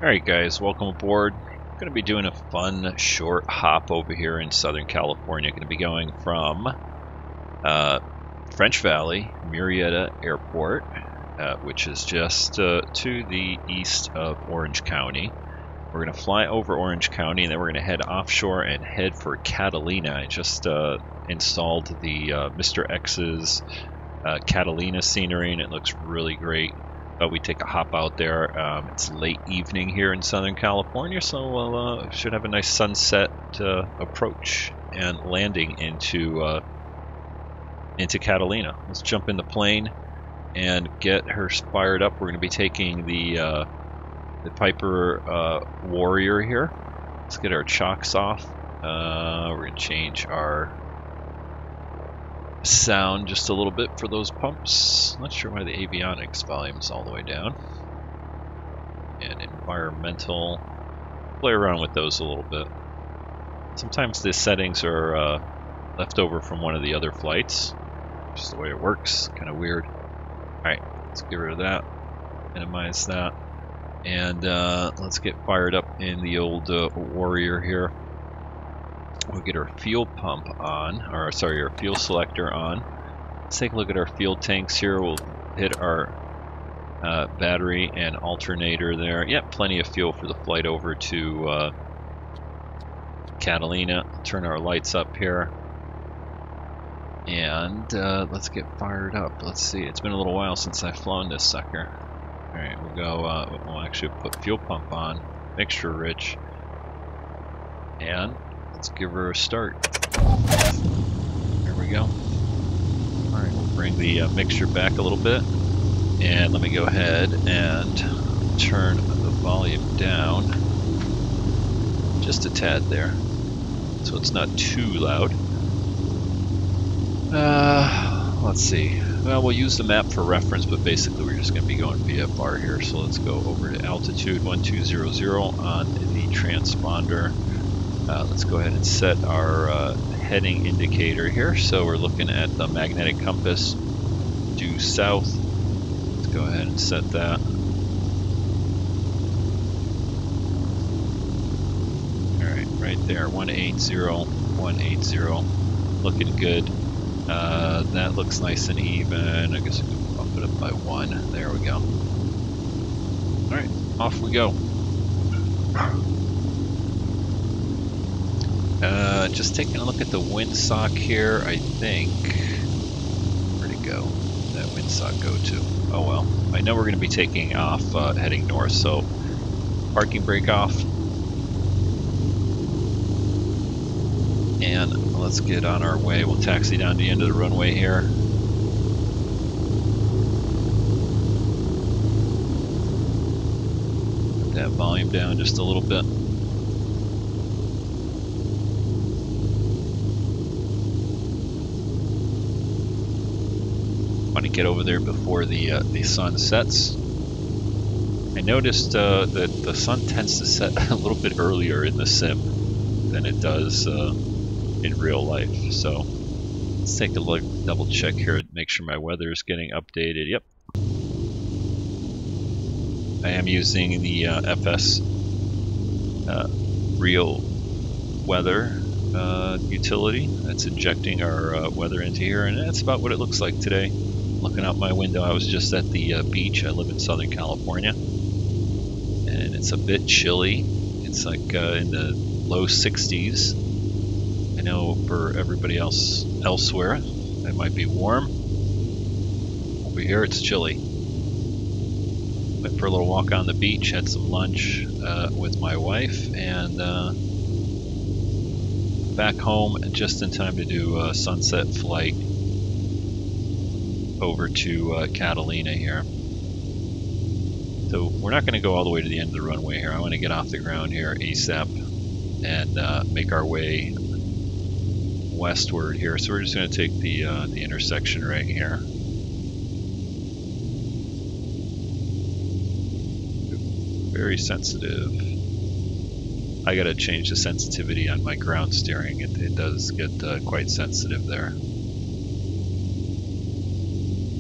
Alright guys, welcome aboard. I'm going to be doing a fun short hop over here in Southern California. Going to be going from French Valley, Murrieta Airport, which is just to the east of Orange County. We're going to fly over Orange County and then we're going to head offshore and head for Catalina. I just installed the Mr. X's Catalina scenery and it looks really great. We take a hop out there. It's late evening here in Southern California, so we'll should have a nice sunset approach and landing into Catalina. Let's jump in the plane and get her fired up. We're going to be taking the Piper Warrior here. Let's get our chocks off. We're going to change our sound just a little bit for those pumps. Not sure why the avionics volume's all the way down. And environmental, play around with those a little bit. Sometimes the settings are left over from one of the other flights. Just the way it works, kind of weird. Alright, let's get rid of that, minimize that, and let's get fired up in the old Warrior here. We'll get our fuel pump on, or sorry, our fuel selector on. Let's take a look at our fuel tanks here. We'll hit our battery and alternator there. Yep, plenty of fuel for the flight over to Catalina. Turn our lights up here. And let's get fired up. Let's see, it's been a little while since I've flown this sucker. Alright, we'll go, we'll actually put fuel pump on, mixture rich. And let's give her a start. There we go. Alright, we'll bring the mixture back a little bit. And let me go ahead and turn the volume down just a tad there, so it's not too loud. Let's see. Well, we'll use the map for reference, but basically we're just going to be going VFR here. So let's go over to altitude 1200 on the transponder. Let's go ahead and set our heading indicator here. So we're looking at the magnetic compass due south. Let's go ahead and set that. Alright, right there, 180, 180. Looking good. That looks nice and even. I guess I can bump it up by 1. There we go. Alright, off we go. Just taking a look at the windsock here, I think. Where'd it go? Where'd that windsock go to? Oh well. I know we're going to be taking off, heading north, so parking brake off. And let's get on our way. We'll taxi down to the end of the runway here. Put that volume down just a little bit. Want to get over there before the sun sets. I noticed that the sun tends to set a little bit earlier in the sim than it does in real life. So let's take a look, double check here, make sure my weather is getting updated. Yep. I am using the FS real weather utility that's injecting our weather into here, and that's about what it looks like today. Looking out my window, I was just at the beach. I live in Southern California, and it's a bit chilly. It's like in the low 60s. I know for everybody else elsewhere, it might be warm. Over here, it's chilly. Went for a little walk on the beach, had some lunch with my wife, and back home just in time to do a sunset flight over to Catalina here. So we're not going to go all the way to the end of the runway here. I want to get off the ground here ASAP and make our way westward here. So we're just going to take the intersection right here. Very sensitive. I got to change the sensitivity on my ground steering. It does get quite sensitive there.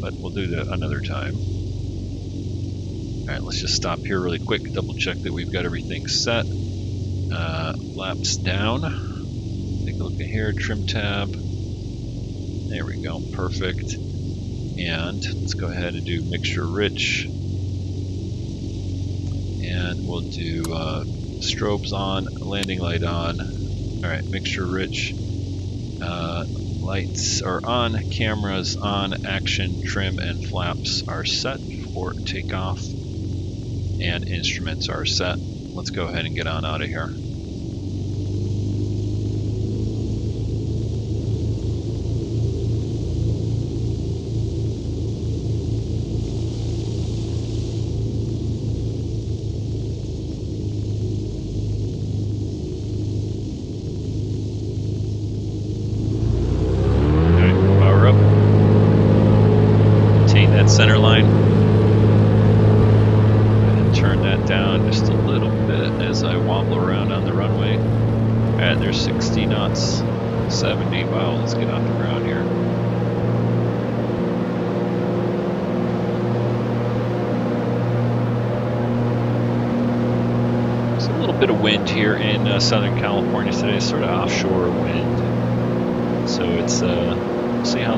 But we'll do that another time. Alright, let's just stop here really quick, double check that we've got everything set. Flaps down. Take a look at here, trim tab. There we go, perfect. And let's go ahead and do mixture rich. And we'll do strobes on, landing light on. Alright, mixture rich. Lights are on, cameras on, action, trim, and flaps are set for takeoff. And instruments are set. Let's go ahead and get on out of here. Center line, and turn that down just a little bit as I wobble around on the runway. Alright, there's 60 knots, 70. Wow, let's get off the ground here. There's a little bit of wind here in Southern California today, sort of offshore wind. So it's see how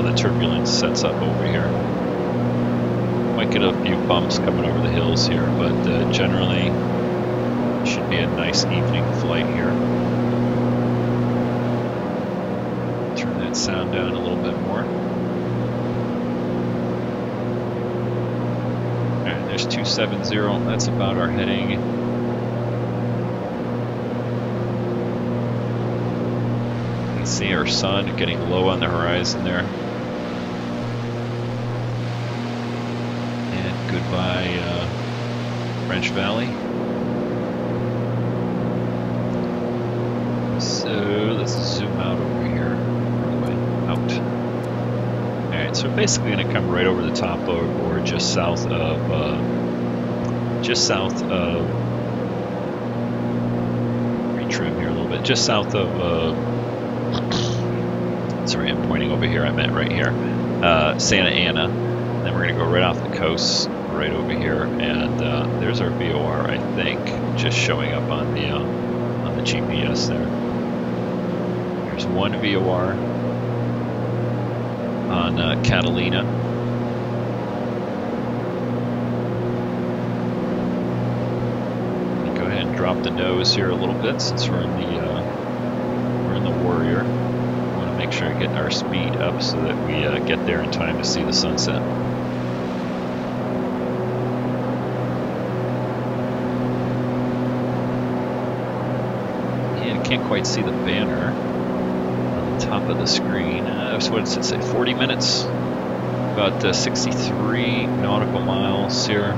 the turbulence sets up over here. Might get a few bumps coming over the hills here, but generally it should be a nice evening flight here. Turn that sound down a little bit more. Alright, there's 270. That's about our heading. You can see our sun getting low on the horizon there. Goodbye, French Valley. So let's zoom out over here. Out. Alright, so we're basically going to come right over the top of, or just south of, retrim here a little bit, just south of, sorry, I'm pointing over here, I meant right here, Santa Ana. Then we're going to go right off the coast, right over here, and there's our VOR, I think, just showing up on the GPS there. There's one VOR on Catalina. Go ahead and drop the nose here a little bit since we're in the Warrior. We want to make sure to get our speed up so that we get there in time to see the sunset. Can't quite see the banner on the top of the screen. So what does it say? 40 minutes? About 63 nautical miles here.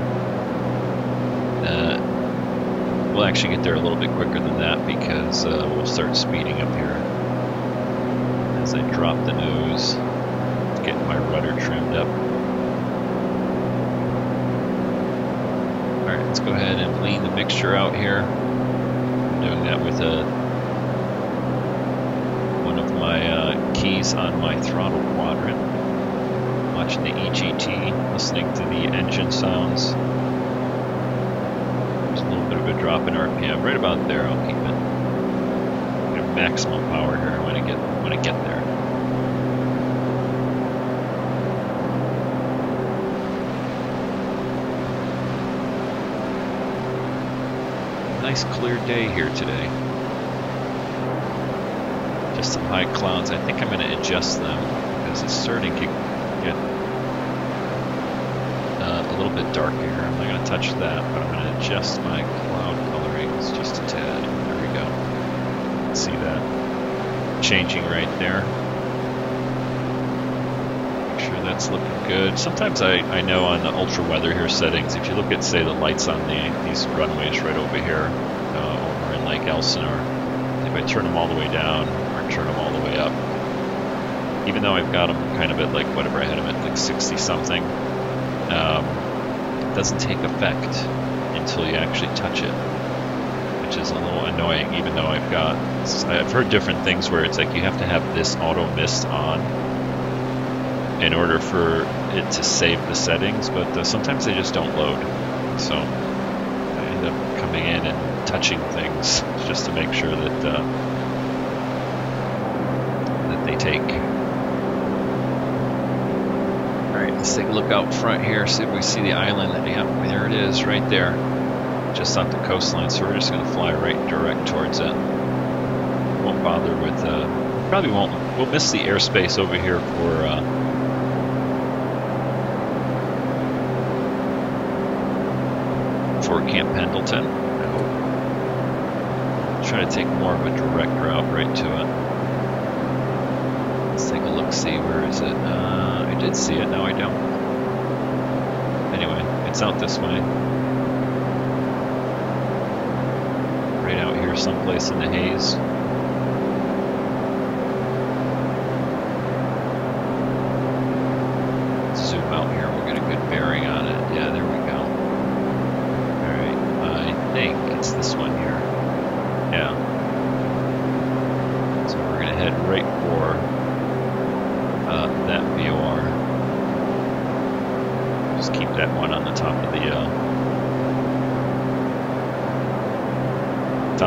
We'll actually get there a little bit quicker than that because we'll start speeding up here. As I drop the nose, getting my rudder trimmed up. Alright, let's go ahead and lean the mixture out here. I'm doing that with one of my keys on my throttle quadrant. Watching the EGT, listening to the engine sounds. There's a little bit of a drop in RPM, right about there. I'll keep it at maximum power here when I get there. Nice clear day here today. Just some high clouds. I think I'm going to adjust them because it's starting to get a little bit dark here. I'm not going to touch that, but I'm going to adjust my cloud colorings just a tad. There we go. See that changing right there. Make sure that's looking good. Sometimes I know on the ultra weather here settings, if you look at, say, the lights on these runways right over here, over in Lake Elsinore, if I turn them all the way down or turn them all the way up, even though I've got them kind of at like whatever I had them at like 60 something, it doesn't take effect until you actually touch it, which is a little annoying. Even though I've heard different things where it's like you have to have this auto mist on, in order for it to save the settings, but sometimes they just don't load. So I end up coming in and touching things just to make sure that that they take. All right, let's take a look out front here, see if we see the island. Yep, there it is, right there, just off the coastline. So we're just going to fly right direct towards it. Won't bother with. Probably won't. We'll miss the airspace over here for Camp Pendleton. I hope. Try to take more of a direct route right to it. Let's take a look, see where is it. I did see it, now I don't. Anyway, it's out this way. Right out here someplace in the haze. Zoom out here, we'll get a good bearing on it. Yeah, there we go. Alright, I think it's this one here. Yeah. So we're going to head right for that VOR. Just keep that one on the top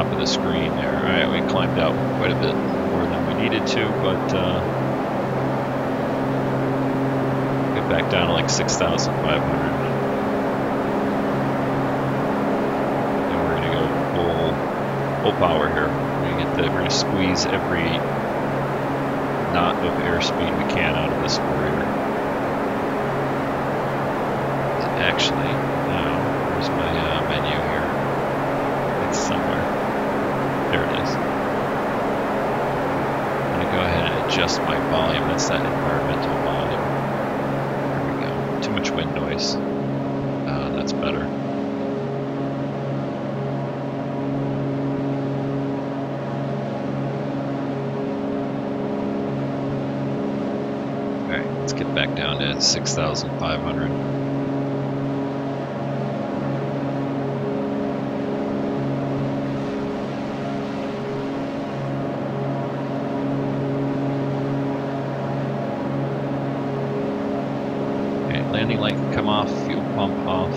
of the screen there. Alright, we climbed out quite a bit more than we needed to, but get back down to like 6,500. And we're going to go full power here. We're going to squeeze every knot of airspeed we can out of this warrior. Actually, now, where's my menu here? It's somewhere. There it is. I'm going to go ahead and adjust my volume. That's that environmental volume. There we go. Too much wind noise. That's better. Alright, let's get back down to 6,500. Landing light can come off, fuel pump off.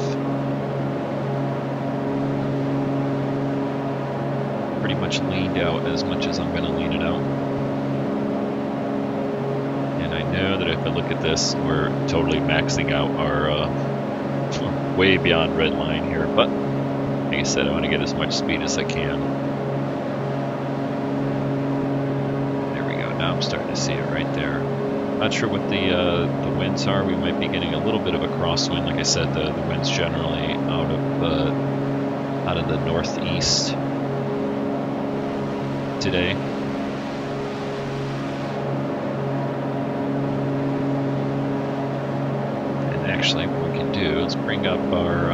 Pretty much leaned out as much as I'm going to lean it out. And I know that if I look at this, we're totally maxing out our way beyond red line here. But like I said, I want to get as much speed as I can. There we go. Now I'm starting to see it right there. Not sure what the winds are. We might be getting a little bit of a crosswind. Like I said, the wind's generally out of the northeast today. And actually, what we can do is bring up our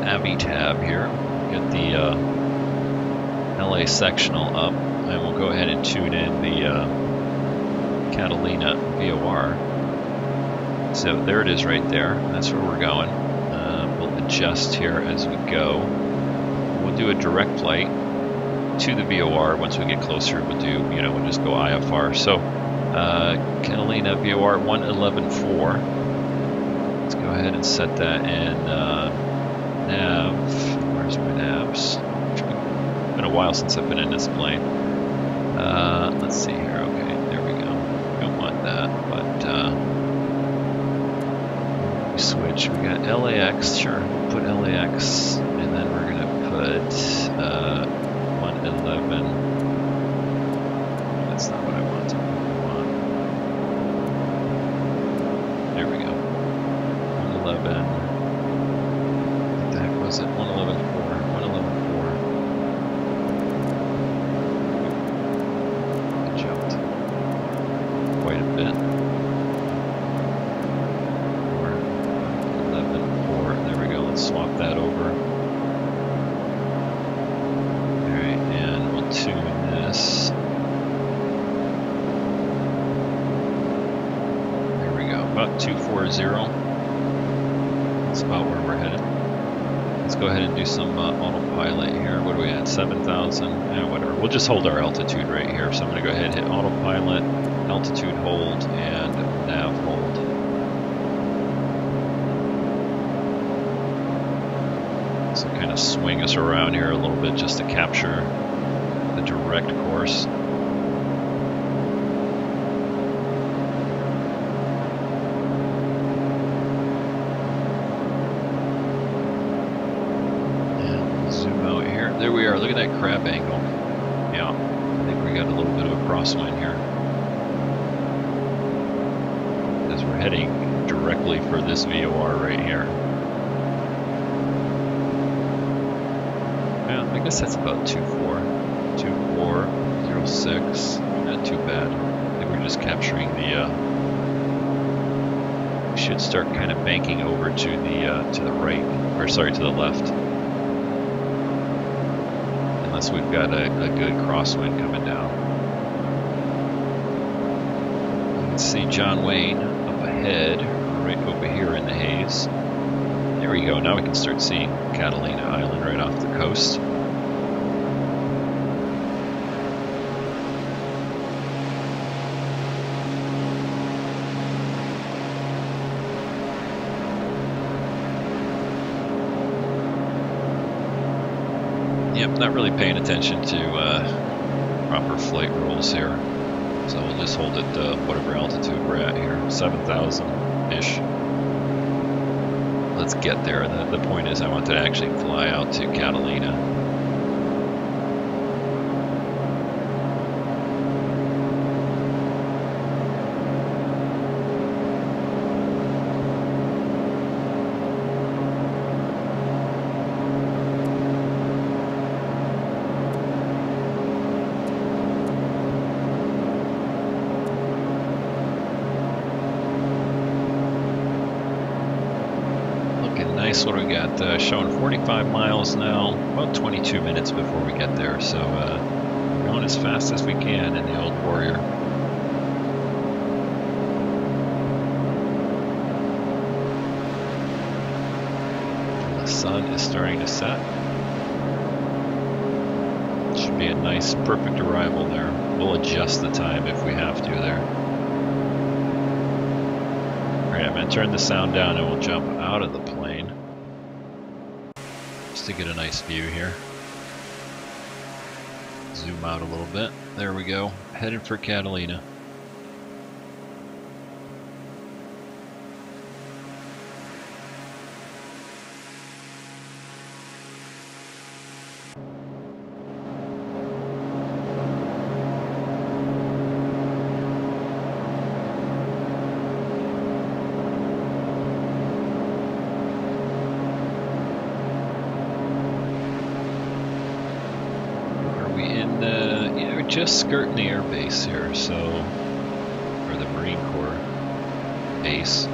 AviTab here. Get the LA sectional up, and we'll go ahead and tune in the Catalina VOR. So there it is right there. That's where we're going. We'll adjust here as we go. We'll do a direct flight to the VOR. Once we get closer, we'll do, we'll just go IFR. So Catalina VOR 111.4. Let's go ahead and set that in nav. Where's my navs? It's been a while since I've been in this plane. Let's see here. Okay, there we go. Don't want that, but we switch. We got LAX. Sure, we'll put LAX, and then we're gonna put 111. That's not what I want. There we go. 111. What the heck was it? 111.4. 111.4. It jumped quite a bit. 111.4. There we go. Let's swap that over. Alright, and we'll tune this. There we go. About 240. That's about where we're headed. Let's go ahead and do some autopilot here. What are we at? 7,000? Whatever. We'll just hold our altitude right here. So I'm going to go ahead and hit autopilot. altitude hold and nav hold. So kind of swing us around here a little bit just to capture the direct course. There we are, look at that crab angle. Yeah, I think we got a little bit of a crosswind here. As we're heading directly for this VOR right here. Yeah, I guess that's about 2406. Not too bad. I think we're just capturing the we should start kind of banking over to the right, or sorry, to the left. Unless we've got a good crosswind coming down. You can see John Wayne up ahead, right over here in the haze. There we go, now we can start seeing Catalina Island right off the coast. Yep, not really paying attention to proper flight rules here. So we'll just hold it whatever altitude we're at here, 7,000-ish. Let's get there. The point is I want to actually fly out to Catalina. What do we got? Showing 45 miles now, about 22 minutes before we get there, so we're going as fast as we can in the old Warrior. The sun is starting to set. Should be a nice, perfect arrival there. We'll adjust the time if we have to there. Alright, I'm going to turn the sound down and we'll jump out of the plane. To get a nice view here. Zoom out a little bit. There we go. Headed for Catalina. Just skirting the air base here, so, or the Marine Corps base,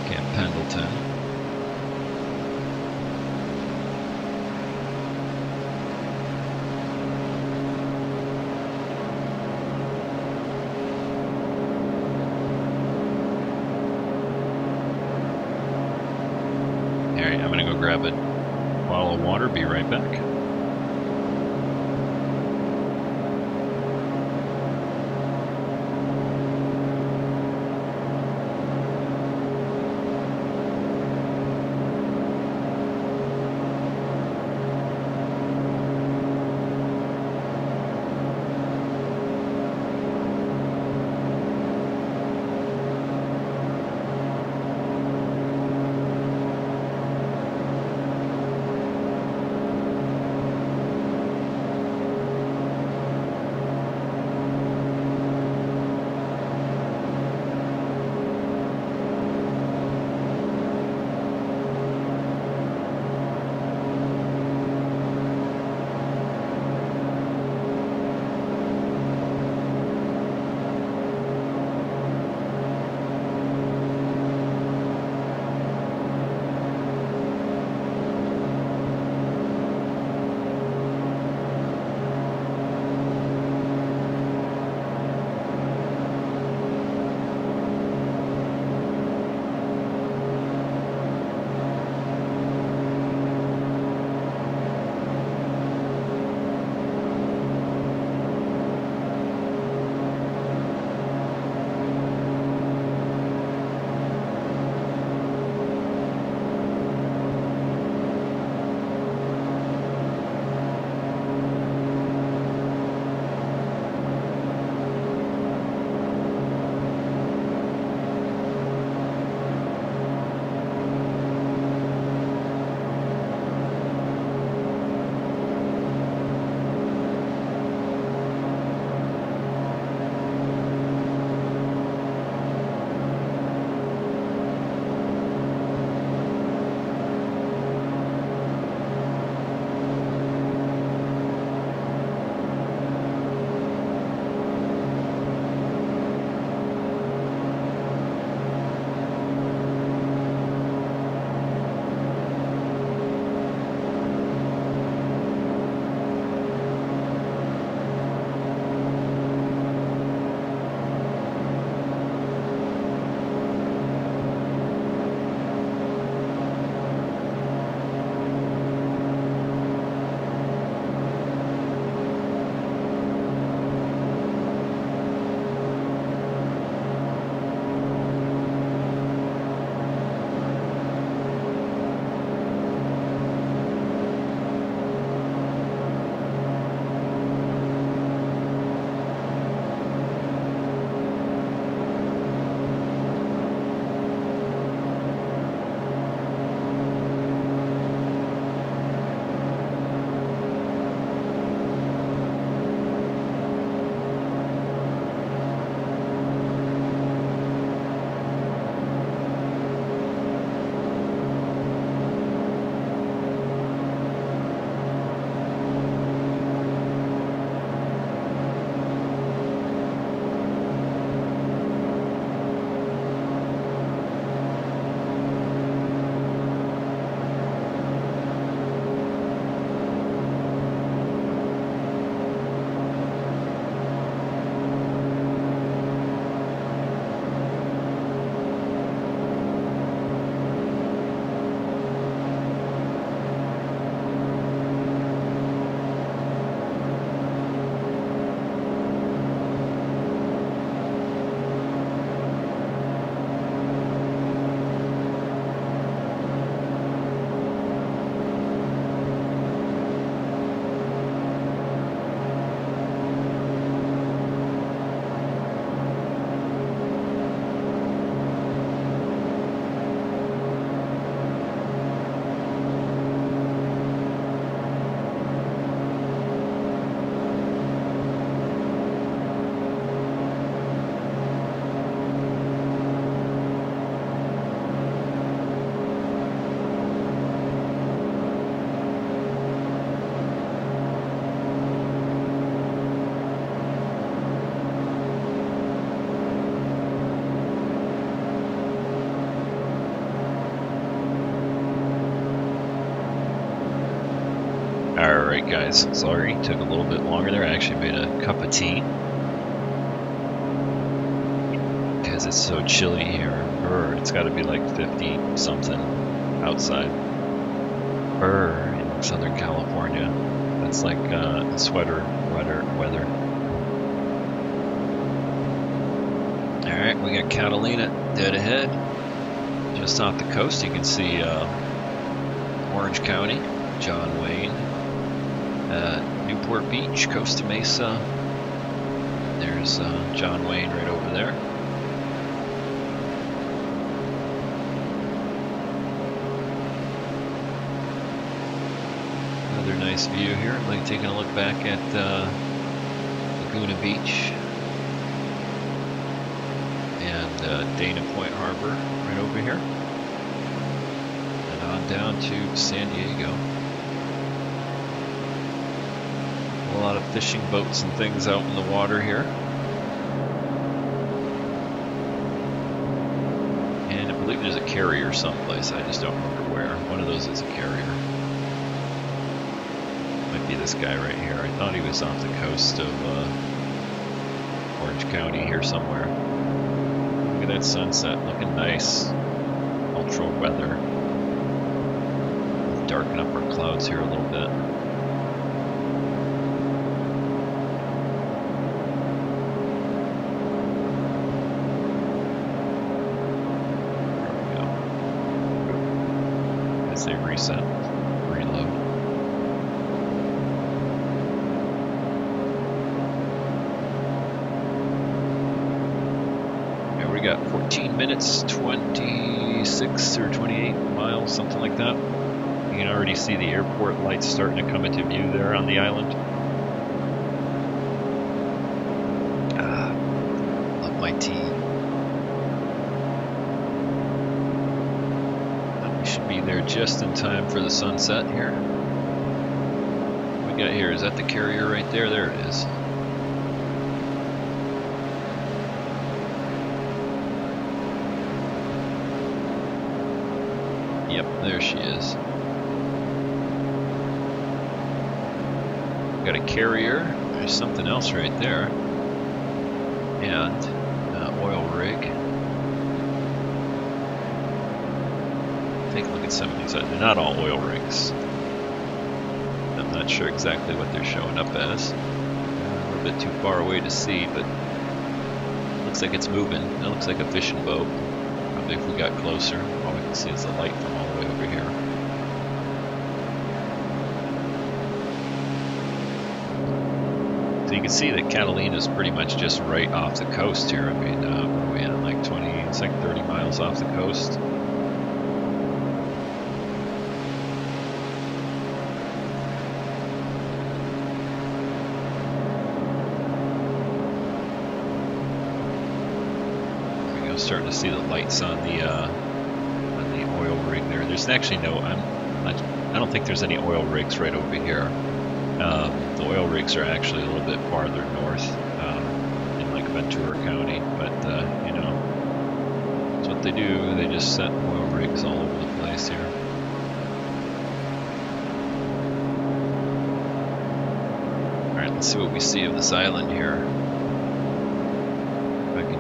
Camp Pendleton. Alright, I'm gonna go grab a bottle of water, be right back. Alright guys, sorry, took a little bit longer there. I actually made a cup of tea. Because it's so chilly here. It's got to be like 50 something outside. In Southern California. That's like sweater weather. Alright, we got Catalina dead ahead. Just off the coast, you can see Orange County, John Wayne, Newport Beach, Costa Mesa. There's John Wayne right over there. Another nice view here. Like taking a look back at Laguna Beach and Dana Point Harbor right over here. And on down to San Diego. A lot of fishing boats and things out in the water here. And I believe there's a carrier someplace, I just don't remember where. One of those is a carrier. Might be this guy right here. I thought he was off the coast of Orange County here somewhere. Look at that sunset, looking nice. Ultra weather. Darken up our clouds here a little bit. They reset, reload. And we got 14 minutes, 26 or 28 miles, something like that. You can already see the airport lights starting to come into view there on the island. Love my tea. There just in time for the sunset here. What we got here, is that the carrier right there? There it is. Yep, there she is. Got a carrier. There's something else right there. And oil rig. Take a look at some of these. They're not all oil rigs. I'm not sure exactly what they're showing up as. A little bit too far away to see, but looks like it's moving. It looks like a fishing boat. Probably if we got closer, all we can see is the light from all the way over here. So you can see that Catalina's pretty much just right off the coast here. I mean, we're at like 20, it's like 30 miles off the coast. Starting to see the lights on the oil rig there. There's actually no, I don't think there's any oil rigs right over here. The oil rigs are actually a little bit farther north in like Ventura County, but you know, that's what they do. They just set oil rigs all over the place here. All right, let's see what we see of this island here.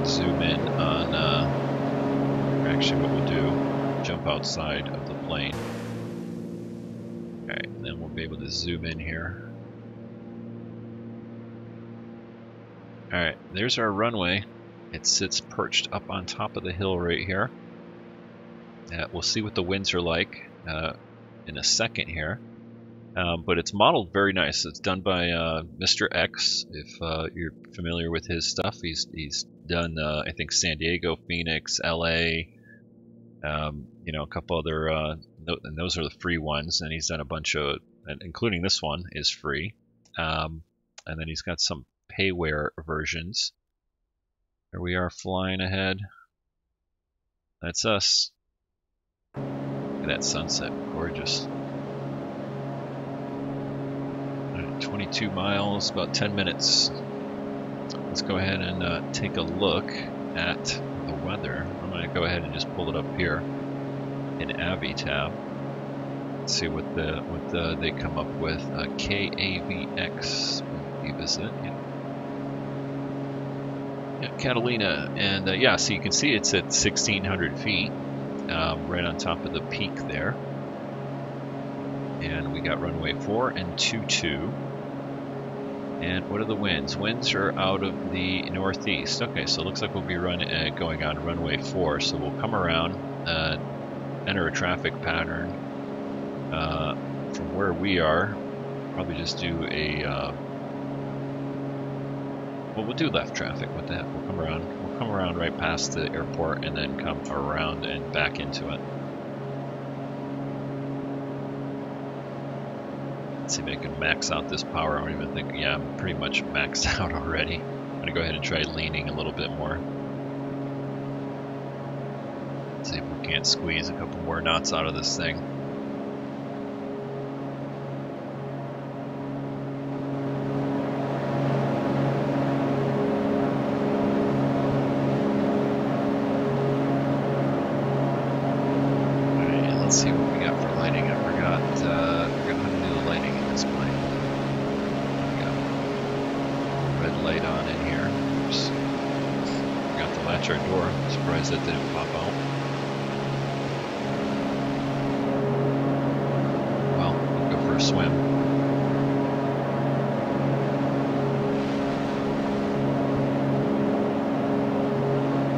Zoom in on, actually what we'll do, jump outside of the plane. Alright, and then we'll be able to zoom in here. Alright, there's our runway. It sits perched up on top of the hill right here. We'll see what the winds are like in a second here. But it's modeled very nice. It's done by Mr. X, if you're familiar with his stuff. He's done, I think, San Diego, Phoenix, LA, you know, a couple other, and those are the free ones. And he's done a bunch of, including this one is free. And then he's got some payware versions. Here we are flying ahead. That's us. Look at that sunset, gorgeous. 22 miles, about 10 minutes. Let's go ahead and take a look at the weather. I'm going to go ahead and just pull it up here in AviTab. Let's see what they come up with. KAVX, I believe is it? Yeah, Catalina, and yeah, so you can see it's at 1,600 feet, right on top of the peak there. And we got runway 4 and 22. And what are the winds? Winds are out of the northeast. Okay, so it looks like we'll be going on runway 4. So we'll come around, enter a traffic pattern from where we are. Probably just do a well, we'll do left traffic. What the heck? We'll come around. We'll come around right past the airport and then come around and back into it. Let's see if I can max out this power. I don't even think, yeah, I'm pretty much maxed out already. I'm gonna go ahead and try leaning a little bit more. Let's see if we can't squeeze a couple more knots out of this thing. Alright, let's see what we got for lighting. I forgot how to do the lighting in this plane. We got red light on in here. Oops. Forgot to latch our door. Surprised that didn't pop out. Well, we'll go for a swim.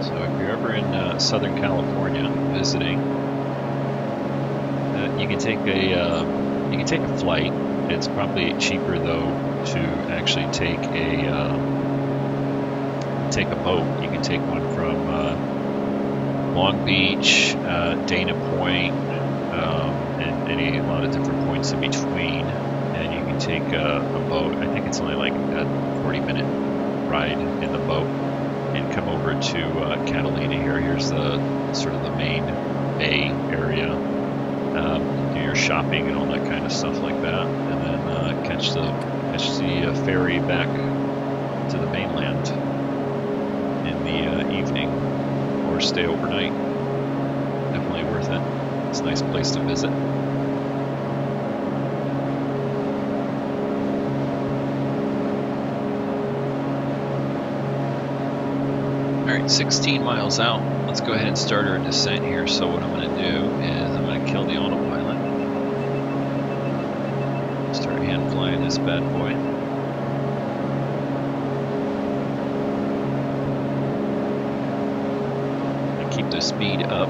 So if you're ever in Southern California visiting, you can take a flight. It's probably cheaper though to actually take a boat. You can take one from Long Beach, Dana Point, and a lot of different points in between. And you can take a boat. I think it's only like a 40-minute ride in the boat, and come over to Catalina here. Here's the sort of the main bay area. Do your shopping and all that kind of stuff like that, and then catch the ferry back to the mainland in the evening, or stay overnight. Definitely worth it. It's a nice place to visit. Alright, 16 miles out. Let's go ahead and start our descent here. So what I'm going to do is I'm going to kill the autopilot. Start hand flying this bad boy. And keep the speed up.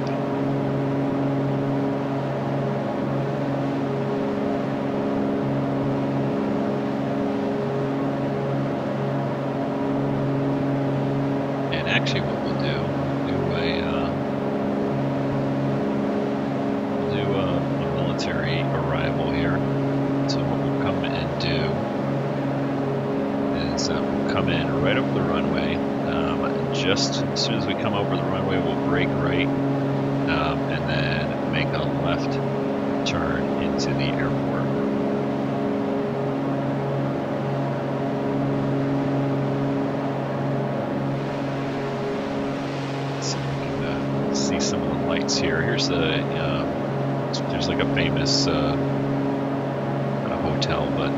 And actually what we'll do a military arrival here. So what we'll come and do is we'll come in right over the runway. Just as soon as we come over the runway, we'll brake right, and then make a left turn into the airport. So we can see some of the lights here. Here's there's like a famous not a hotel, but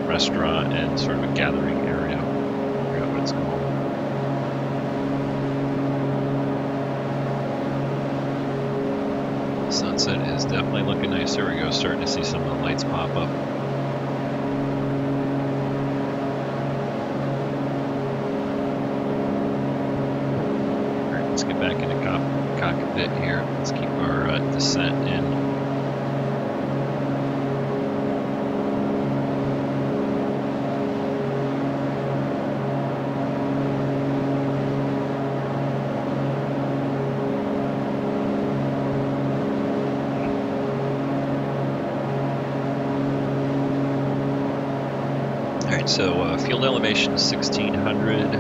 restaurant and sort of a gathering area. I forgot what it's called. Sunset is definitely looking nice. There we go, starting to see some of the lights pop up. Alright, let's get back into cockpit here. Let's keep our descent in. Alright, so field elevation is 1600,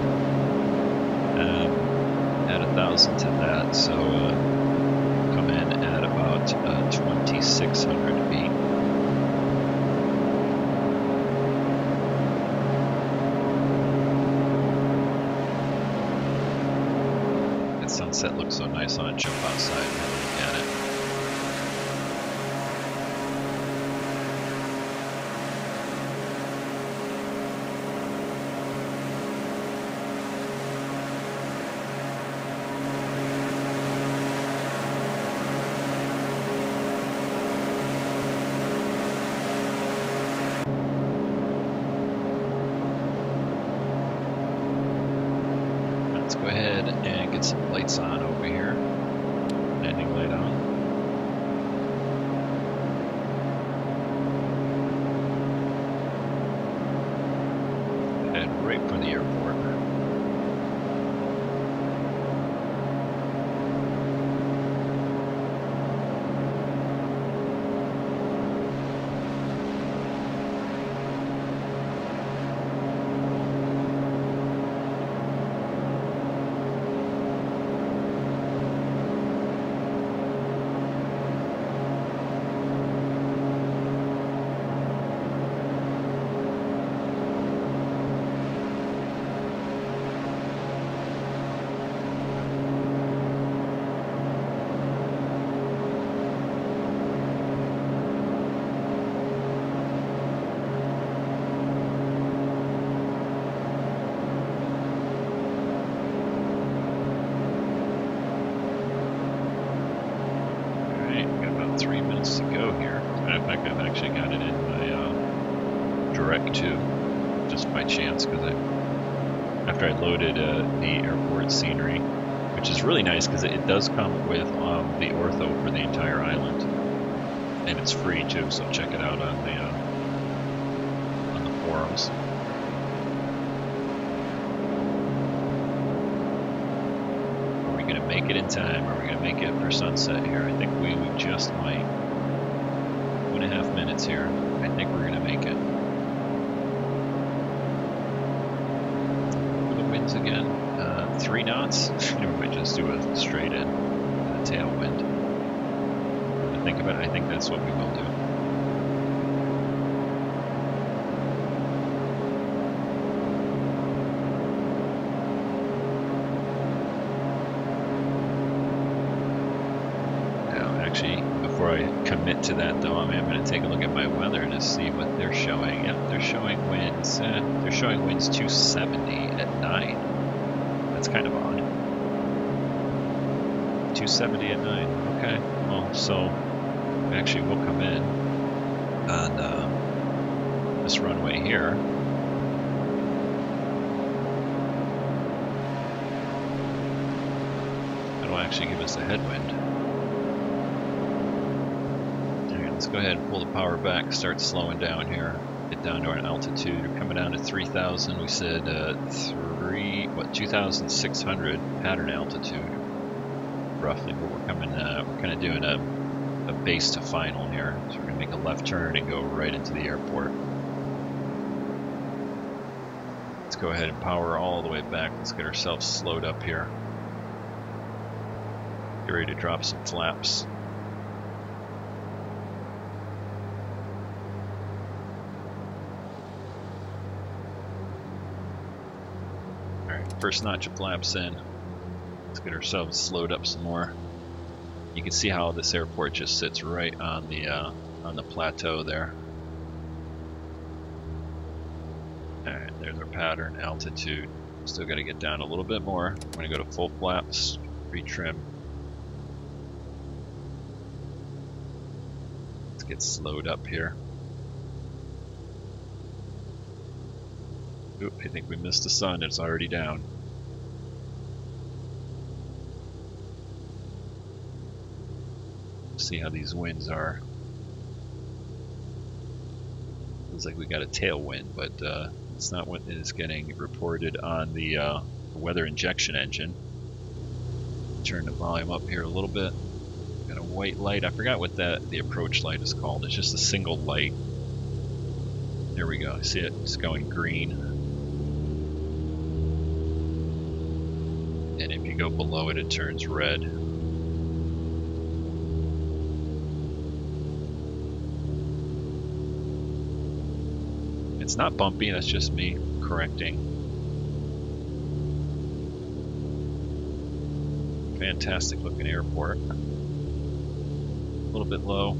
add 1,000 to that, so come in at about 2,600 feet. That sunset looks so nice on a jump outside. Look at it. let's go ahead and get some lights on over here. Landing light on. Head right for the airport. To go here. As a matter of fact, I've actually got it in my direct too, just by chance, because after I loaded the airport scenery, which is really nice because it does come with the ortho for the entire island, and it's free too. So check it out on the forums. Are we gonna make it in time? Are we gonna make it for sunset here? I think we just might. 2.5 minutes here. I think we're going to make it. For the winds again, 3 knots. We might just do a straight in and a tailwind. To think about it, I think that's what we will do. Now, actually, before I commit to that though, I'm going to take a look at my weather to see what they're showing. Yep, they're showing winds. They're showing winds 270 at 9. That's kind of odd. 270 at 9. Okay. Well, so actually we'll come in on this runway here. That'll actually give us a headwind. Let's go ahead and pull the power back, start slowing down here, get down to our altitude. We're coming down to 3,000. We said 2,600 pattern altitude, roughly. But we're coming, we're kind of doing a base to final here. So we're gonna make a left turn and go right into the airport. Let's go ahead and power all the way back. Let's get ourselves slowed up here. Get ready to drop some flaps. First notch of flaps in. Let's get ourselves slowed up some more. You can see how this airport just sits right on the plateau there. Alright, there's our pattern altitude. Still got to get down a little bit more. I'm going to go to full flaps, retrim. Let's get slowed up here. Oop, I think we missed the sun. It's already down. See how these winds are. Looks like we got a tailwind, but it's not what is getting reported on the weather injection engine. Turn the volume up here a little bit. Got a white light. I forgot what the approach light is called. It's just a single light. There we go. See it? It's going green. And if you go below it, it turns red. It's not bumpy, that's just me correcting. Fantastic looking airport. A little bit low.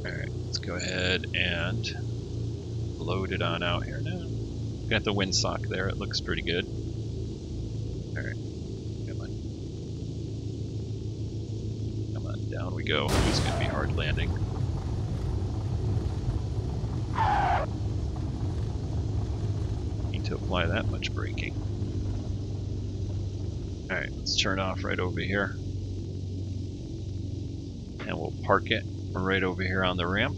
Alright, let's go ahead and load it on out here now. Got the windsock there, it looks pretty good. Alright, come on. Come on, down we go. It's going to be hard landing. need to apply that much braking. Alright, let's turn off right over here. And we'll park it right over here on the ramp.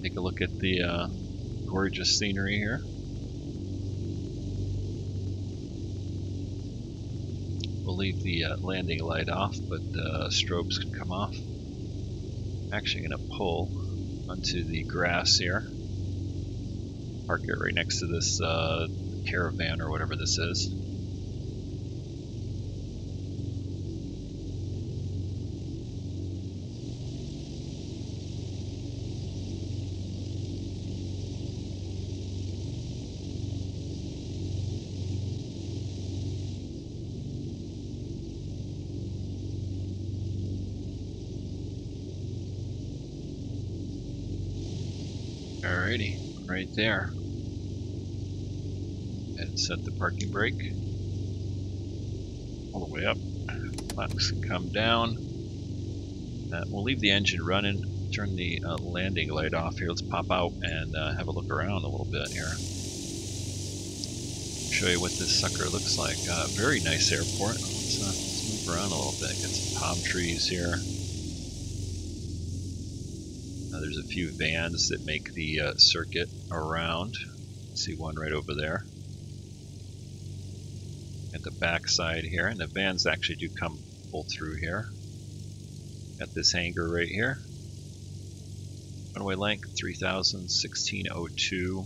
Take a look at the gorgeous scenery here. We'll leave the landing light off, but the strobes can come off. I'm actually going to pull onto the grass here. Park it right next to this caravan or whatever this is. Alrighty, right there. And set the parking brake all the way up. Flaps can come down. We'll leave the engine running. Turn the landing light off here. Let's pop out and have a look around a little bit here. Show you what this sucker looks like. Very nice airport. Let's move around a little bit. Got some palm trees here. There's a few vans that make the circuit around. See one right over there. At the back side here, and the vans actually do come pull through here. Got this hangar right here. Runway length 3000, 1602.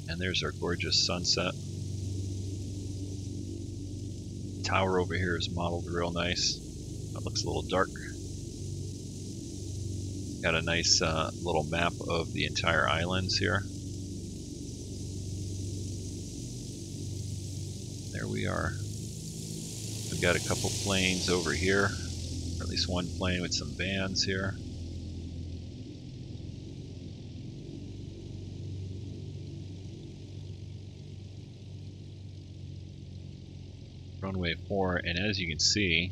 And there's our gorgeous sunset. Tower over here is modeled real nice. That looks a little dark. Got a nice little map of the entire islands here. There we are. We've got a couple planes over here, or at least one plane with some vans here. Runway 4, and as you can see,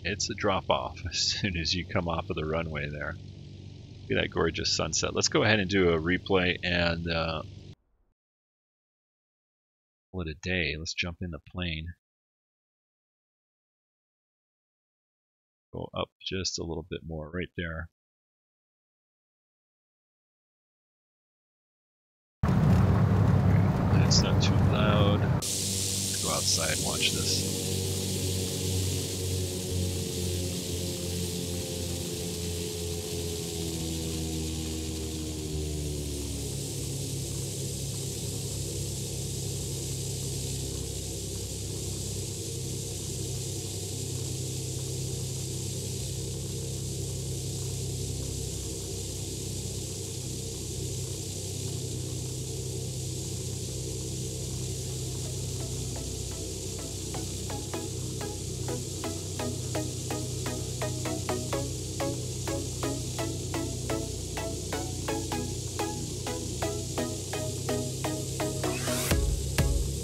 it's a drop off as soon as you come off of the runway there. Look at that gorgeous sunset. Let's go ahead and do a replay and call it a day. Let's jump in the plane. Go up just a little bit more right there. It's not too loud. Let's go outside and watch this.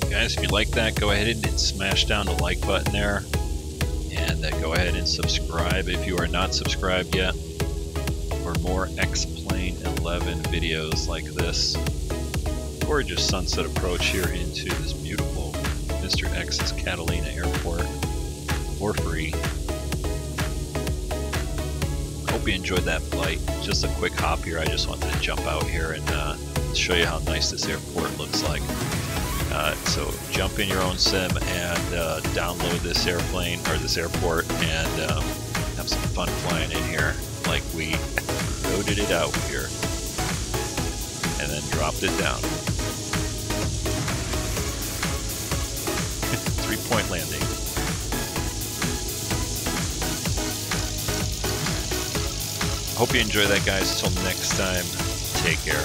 Guys, if you like that, go ahead and smash down the like button there, and go ahead and subscribe if you are not subscribed yet for more X-Plane 11 videos like this. Gorgeous sunset approach here into this beautiful Mr. X's Catalina Airport for free. Hope you enjoyed that flight. Just a quick hop here. I just wanted to jump out here and show you how nice this airport looks like. So jump in your own sim and download this airplane or this airport and have some fun flying in here like we loaded it out here and then dropped it down. 3-point landing. Hope you enjoy that, guys. Until next time, take care.